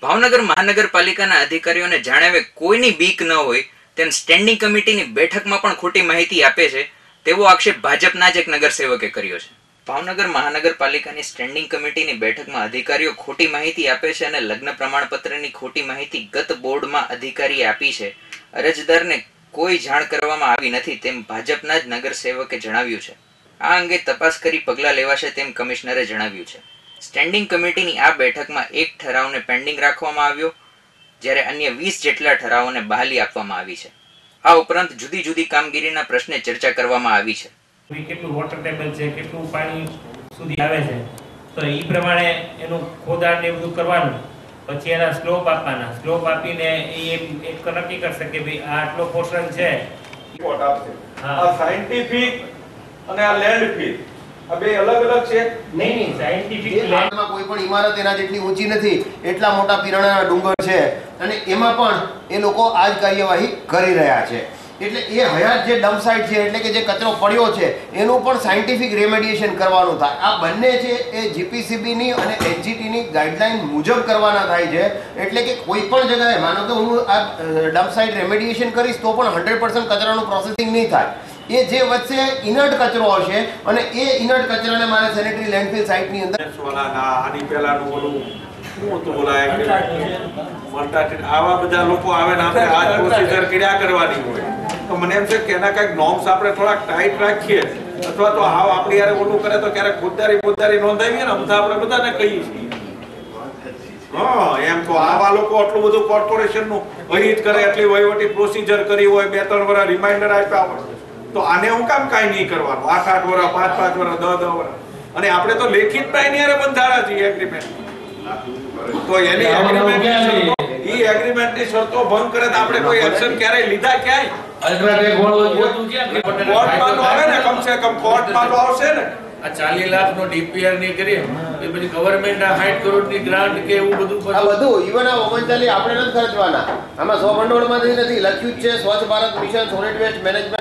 ભાવનગર મહાનગરપાલિકાના અધિકારીઓને જાણાવે કોઈની બીક ન હોય તેમ સ્ટેન્ડિંગ કમિટીની બેઠકમાં પણ ખોટી માહિતી આપે છે તેવો આક્ષેપ ભાજપના જ એક નગરસેવકે કર્યો છે। ભાવનગર મહાનગરપાલિકાની સ્ટેન્ડિંગ કમિટીની બેઠકમાં અધિકારીઓ ખોટી માહિતી આપે છે અને લગ્ન પ્રમાણપત્રની ખોટી માહિતી ગત બોર્ડમાં અધિકારીએ આપી છે। અરજદારને કોઈ જાણ કરવામાં આવી નથી તેમ ભાજપના જ નગરસેવકે જણાવ્યું છે। આ અંગે તપાસ કરી પગલાં લેવાશે તેમ કમિશનરે જણાવ્યું છે। સ્ટેન્ડિંગ કમિટીની આ બેઠકમાં એક ઠરાવને પેન્ડિંગ રાખવામાં આવ્યો જ્યારે અન્ય 20 જેટલા ઠરાવોને બહાલી આપવામાં આવી છે। આ ઉપરાંત જુદી જુદી કામગીરીના પ્રશ્ને ચર્ચા કરવામાં આવી છે। કેટલું વોટર ટેબલ છે, કેટલું પાણી સુધી આવે છે, તો એ પ્રમાણે એનું ખોદાણ ને બધું કરવાનું, પછી એના સ્લોપ આપવાના, સ્લોપ આપીને એ એક નક્કી કરશે કે ભાઈ આ આટલો પોર્શન છે રિપોર્ટ આપશે। આ સાયન્ટિફિક અને આ લેન્ડ ફીલ આ બે અલગ અલગ છે। નહીં સાયન્ટિફિક લેન્ડમાં કોઈ પણ ઇમારત એના જેટલી ઊંચી નથી, એટલા મોટા પિરાણાના ડુંગર છે અને એમાં પણ એ લોકો આ જ કાર્યવાહી કરી રહ્યા છે। એટલે એ હયાત જે ડમ્પ સાઇટ છે એટલે કે જે કચરો પડ્યો છે એનું પણ સાયન્ટિફિક રેમેડિએશન કરવાનું થાય। આ બંને છે એ જીપીસીબી ની અને એચજીટી ની ગાઈડલાઈન મુજબ કરવાના થાય છે। એટલે કે કોઈ પણ જગ્યાએ માનો કે હું આ ડમ્પ સાઇટ રેમેડિએશન કરીશ તો પણ 100% કચરાનું પ્રોસેસિંગ નહીં થાય। એ જે વચ્ચે ઇનર્ટ કચરો હશે અને એ ઇનર્ટ કચરાને મારે સેનેટરી લેન્ડફિલ સાઇટની અંદર આની પહેલાનું ઓલું શું તો બોલાય આવા બધા લોકો આવે ને આપણે આ પ્રોસીજર કર્યા કરવાની હોય તો મને એમ છે કે એના કંઈક નોર્મ્સ આપણે થોડાક ટાઈટ રાખીએ અથવા તો હાવ આપણી યારે ઓલું કરે તો ક્યારેક ખુદદારી નોંધાવીએ ને અમથા આપણે બધાને કહીએ છીએ। એમ તો આવા લોકો આટલું બધું કોર્પોરેશનનું અહિત કરે, એટલી વહીવટી પ્રોસીજર કરી હોય, 2-3 વર્ષ રિમાઇન્ડર આપ્યા હોય તો આને હું કામ કાંઈ નહીં કરવાનું? 8-8 વર્ષ, 5-5 વર્ષ, 10-10 વર્ષ, અને આપણે તો લેખિતમાં એની હારે બંધાણા છીએ એગ્રીમેન્ટ, તો એની એગ્રીમેન્ટની શરતો ભંગ કરે તો આપણે કોઈ એક્શન ક્યારે લીધા? ક્યાંય અલ્ટ્રાટેક કોર્ટમાં તો આવે ને, કમસે કમ કોર્ટમાં તો આવશે ને। આ 40 લાખ નો ડીપીઆર ની કરી એ પછી ગવર્નમેન્ટ આ 60 કરોડ ની ગ્રાન્ટ કે એવું બધું આ બધું ઈવન આ 39 આપણે નથી ખર્ચવાના, આમાં 100 ભંડોળમાંથી નથી લખ્યું છે Swachh Bharat mission solid waste management.